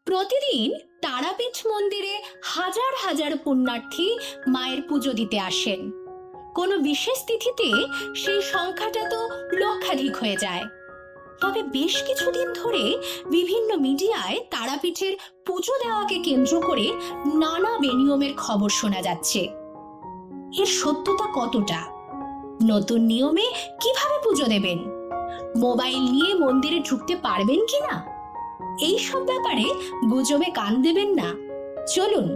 প্রতিদিন তারাপীঠ মন্দিরে হাজার হাজার পুণ্যার্থী মায়ের পুজো দিতে আসেন। কোনো বিশেষ তিথিতে সেই সংখ্যাটা তো লক্ষাধিক হয়ে যায়। তবে বেশ কিছুদিন ধরে বিভিন্ন মিডিয়ায় তারাপীঠের পুজো দেওয়াকে কেন্দ্র করে নানা বেনিয়মের খবর শোনা যাচ্ছে। এর সত্যতা কতটা? নতুন নিয়মে কিভাবে পুজো দেবেন? মোবাইল নিয়ে মন্দিরে ঢুকতে পারবেন কিনা? এইসব ব্যাপারে গুজবে কান দেবেন না। চলুন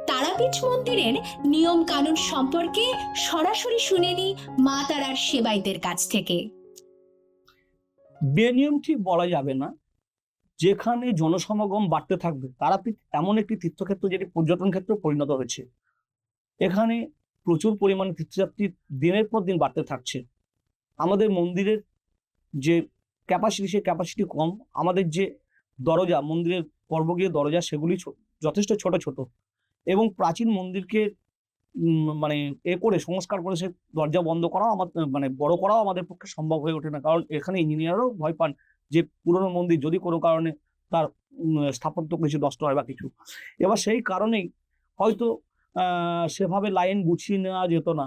তারাপীঠ মন্দিরের নিয়ম কানুন সম্পর্কে সরাসরি শুনে নি মা তারার সেবাইদের কাছ থেকে। বেনিয়ম ঠিক বলা যাবে না। যেখানে জনসমাগম বাড়তে থাকবে, তারাপীঠ এমন একটি তীর্থক্ষেত্র যেটি পর্যটন ক্ষেত্রে পরিণত হয়েছে। এখানে প্রচুর পরিমাণে তীর্থযাত্রী দিনের পর দিন বাড়তে থাকছে। আমাদের মন্দিরের যে ক্যাপাসিটি, সেই ক্যাপাসিটি কম। আমাদের যে দরজা, মন্দিরের গর্ভগৃহের দরজা, সেগুলি যথেষ্ট ছোট ছোট, এবং প্রাচীন মন্দিরকে মানে করে সংস্কার করে সে দরজা বন্ধ করাও আমাদের বড় করাও আমাদের পক্ষে সম্ভব হয়ে ওঠে না। কারণ এখানে ইঞ্জিনিয়ারও ভয় পান যে পুরনো মন্দির যদি কোনো কারণে তার স্থাপত্য কিছু নষ্ট হয় বা কিছু। এবার সেই কারণেই হয়তো সেভাবে লাইন গুছিয়ে নেওয়া যেত না।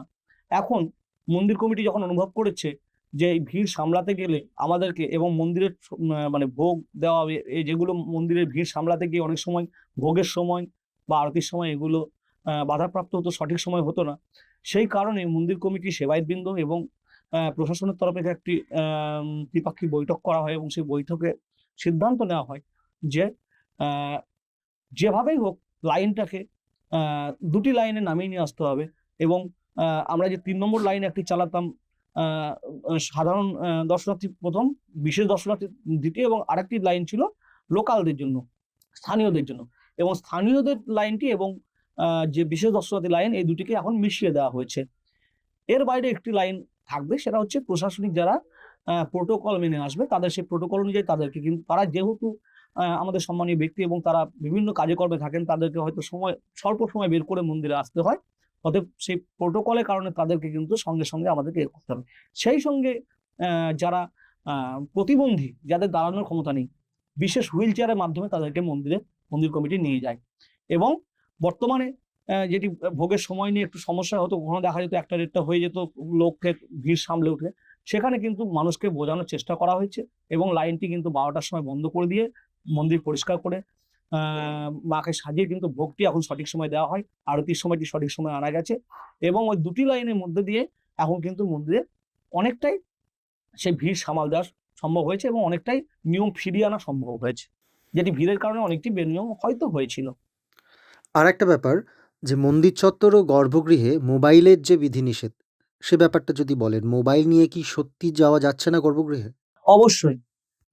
এখন মন্দির কমিটি যখন অনুভব করেছে যে এই ভিড় সামলাতে গেলে আমাদেরকে, এবং মন্দিরের ভোগ দেওয়া, যেগুলো মন্দিরের ভিড় সামলাতে গিয়ে অনেক সময় ভোগের সময় বা আরতির সময় এগুলো বাধাপ্রাপ্ত হতো, সঠিক সময় হতো না। সেই কারণে মন্দির কমিটি, সেবায়েতবৃন্দ এবং প্রশাসনের তরফে একটি দ্বিপাক্ষিক বৈঠক করা হয়, এবং সেই বৈঠকে সিদ্ধান্ত নেওয়া হয় যে যেভাবেই হোক লাইনটাকে দুটি লাইনে নামিয়ে নিয়ে আসতে হবে। এবং আমরা যে 3 নম্বর লাইন একটি চালাতাম, সাধারণ দর্শনার্থী প্রথম, বিশেষ দর্শনার্থী দ্বিতীয়, এবং আরেকটি লাইন ছিল লোকালদের জন্য, স্থানীয়দের জন্য। এবং স্থানীয়দের লাইনটি এবং যে বিশেষ দর্শনার্থী লাইন, এই দুটিকে এখন মিশিয়ে দেওয়া হয়েছে। এর বাইরে একটি লাইন থাকবে, সেটা হচ্ছে প্রশাসনিক যারা প্রোটোকল মেনে আসবে, তাদের সেই প্রোটোকল অনুযায়ী তাদেরকে, কিন্তু তারা যেহেতু আমাদের সম্মানীয় ব্যক্তি এবং তারা বিভিন্ন কাজে কর্মে থাকেন, তাদেরকে হয়তো স্বল্প সময় বের করে মন্দিরে আসতে হয়। অতএব সেই প্রোটোকলের কারণে তাদেরকে কিন্তু সঙ্গে সঙ্গে আমাদেরকে করতে হবে। সেই সঙ্গে যারা প্রতিবন্ধী, যাদের দাঁড়ানোর ক্ষমতা নেই, বিশেষ হুইল চেয়ারের মাধ্যমে তাদেরকে মন্দির কমিটি নিয়ে যায়। এবং বর্তমানে যেটি ভোগের সময় নিয়ে একটু সমস্যা হতো, কখনো দেখা যেত একটা দেড়টা হয়ে যেত, লোককে ভিড় সামলে উঠে, সেখানে কিন্তু মানুষকে বোঝানোর চেষ্টা করা হয়েছে, এবং লাইনটি কিন্তু 12টার সময় বন্ধ করে দিয়ে মন্দির পরিষ্কার করে মাকে সাজিয়ে কিন্তু ভোগটি এখন সঠিক সময় দেওয়া হয়। আরতির সময়টি সঠিক সময় আনা গেছে, এবং ওই দুটি লাইনের মধ্যে দিয়ে এখন কিন্তু মন্দিরে অনেকটাই সেই ভিড় সামাল দেওয়া সম্ভব হয়েছে, এবং অনেকটাই নিয়ম ফিরিয়ে আনা সম্ভব হয়েছে, যেটি ভিড়ের কারণে অনেকটি বেনিয়ম হয়তো হয়েছিল। আর একটা ব্যাপার, যে মন্দির চত্বর ও গর্ভগৃহে মোবাইলের যে বিধিনিষেধ, সে ব্যাপারটা যদি বলেন, মোবাইল নিয়ে কি সত্যি যাওয়া যাচ্ছে না গর্ভগৃহে? অবশ্যই।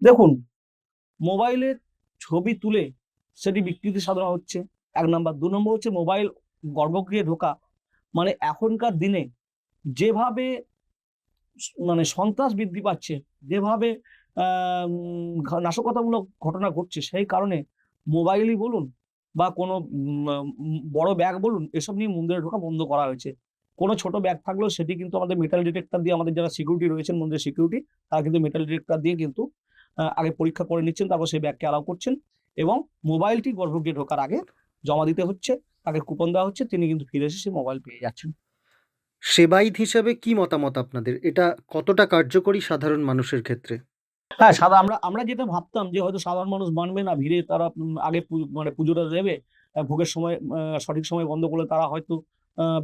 দেখুন, মোবাইলের ছবি তুলে সেটি বিকৃতি সাধনা হচ্ছে, 1 নাম্বার। 2 নম্বর হচ্ছে মোবাইল গর্ভগৃহে ঢোকা, মানে এখনকার দিনে যেভাবে সন্ত্রাস বৃদ্ধি পাচ্ছে, যেভাবে নাশকতামূলক ঘটনা ঘটছে, সেই কারণে মোবাইলই বলুন বা কোনো বড় ব্যাগ বলুন, এসব নিয়ে মন্দিরে ঢোকা বন্ধ করা হয়েছে। কোনো ছোট ব্যাগ থাকলেও সেটি কিন্তু আমাদের মেটাল ডিটেক্টর দিয়ে, আমাদের যারা সিকিউরিটি রয়েছেন, মন্দিরের সিকিউরিটি, তারা কিন্তু মেটাল ডিটেক্টর দিয়ে কিন্তু আগে পরীক্ষা করে নিচ্ছেন, তারপর সেই ব্যাগকে অ্যালাউ করছেন। এবং মোবাইলটি গর্ভগৃহে ঢোকার আগে জমা দিতে হচ্ছে, তাকে কুপন দেওয়া হচ্ছে, তিনি কিন্তু ফিরে এসে সেই মোবাইল পেয়ে যাচ্ছেন। সেবায়িত হিসাবে কি মতামত আপনাদের? এটা কতটা কার্যকরী সাধারণ মানুষের ক্ষেত্রে? হ্যাঁ, আমরা যেটা ভাবতাম যে হয়তো সাধারণ মানুষ মানবে না, ভিড়ে তারা আগে পুজোটা দেবে, ভোগের সময় সঠিক সময় বন্ধ করলে তারা হয়তো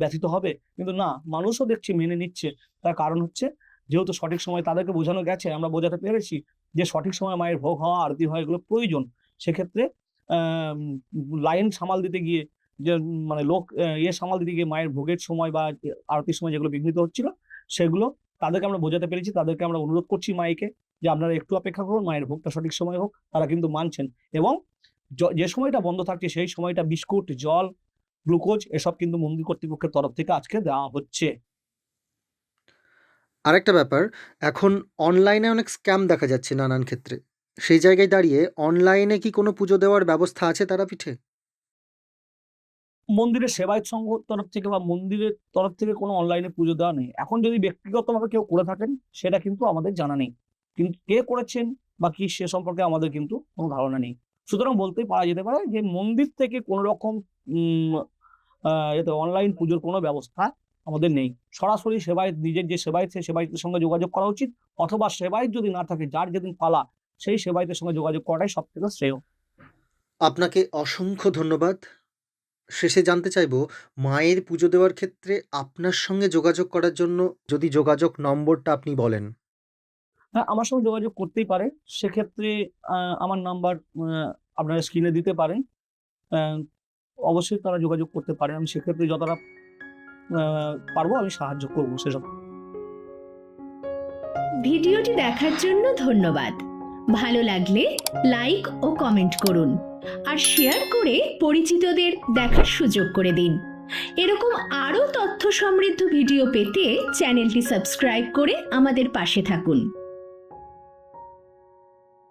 ব্যথিত হবে, কিন্তু না, মানুষও দেখছি মেনে নিচ্ছে। তার কারণ হচ্ছে, যেহেতু সঠিক সময় তাদেরকে বোঝানো গেছে, আমরা বোঝাতে পেরেছি যে সঠিক সময় মায়ের ভোগ হওয়া, আরতি হওয়া, এগুলো প্রয়োজন। সেক্ষেত্রে লাইন সামাল দিতে গিয়ে, যে লোক সামাল দিতে গিয়ে মায়ের ভোগের সময় বা আরতির সময় যেগুলো বিঘ্নিত হচ্ছিল, সেগুলো তাদেরকে আমরা বোঝাতে পেরেছি। তাদেরকে আমরা অনুরোধ করছি মাইকে যে আপনারা একটু অপেক্ষা করুন, মায়ের ভোগটা সঠিক সময় হোক। তারা কিন্তু মানছেন, এবং যে সময়টা বন্ধ থাকছে সেই সময়টা বিস্কুট, জল, গ্লুকোজ এসব কিন্তু মন্দির কর্তৃপক্ষের তরফ থেকে আজকে দেওয়া হচ্ছে। আরেকটা ব্যাপার, এখন অনলাইনে অনেক স্ক্যাম দেখা যাচ্ছে নানান ক্ষেত্রে। সেই জায়গায় দাঁড়িয়ে অনলাইনে কি কোনো পুজো দেওয়ার ব্যবস্থা আছে তারাপীঠে? মন্দিরের সেবায়ত সংঘ তরফ থেকে বা মন্দিরের তরফ থেকে কোনো অনলাইনে পুজো দেওয়া নেই। এখন যদি ব্যক্তিগতভাবে কেউ করে থাকেন, সেটা কিন্তু আমাদের জানা নেই, কিন্তু কে করেছেন বা কি, সে সম্পর্কে আমাদের কিন্তু কোনো ধারণা নেই। সুতরাং বলতেই পারা যেতে পারে যে মন্দির থেকে কোনো রকম অনলাইন পুজোর কোনো ব্যবস্থা আমাদের নেই। সরাসরি সেবায়ত, নিজের যে সেবায়ত সেই সেবায়তের সঙ্গে যোগাযোগ করা উচিত, অথবা সেবায়ত যদি না থাকে, যার যেদিন পালা সেই সেবায়তের সঙ্গে যোগাযোগ করাটাই সব থেকে শ্রেয়। আপনাকে অসংখ্য ধন্যবাদ। শেষে জানতে চাইবো, মায়ের পুজো দেওয়ার ক্ষেত্রে আপনার সঙ্গে যোগাযোগ করার জন্য যদি যোগাযোগ নম্বরটা আপনি বলেন। হ্যাঁ, আমার সঙ্গে যোগাযোগ করতেই পারে। সেক্ষেত্রে আমার নাম্বার আপনারা স্ক্রিনে দিতে পারেন। আহ, অবশ্যই তারা যোগাযোগ করতে পারে। আমি সেক্ষেত্রে যতটা পারবো আমি সাহায্য করবো সেসব। ভিডিওটি দেখার জন্য ধন্যবাদ। ভালো লাগলে লাইক ও কমেন্ট করুন, আর শেয়ার করে পরিচিতদের দেখার সুযোগ করে দিন। এরকম আরও তথ্য সমৃদ্ধ ভিডিও পেতে চ্যানেলটি সাবস্ক্রাইব করে আমাদের পাশে থাকুন।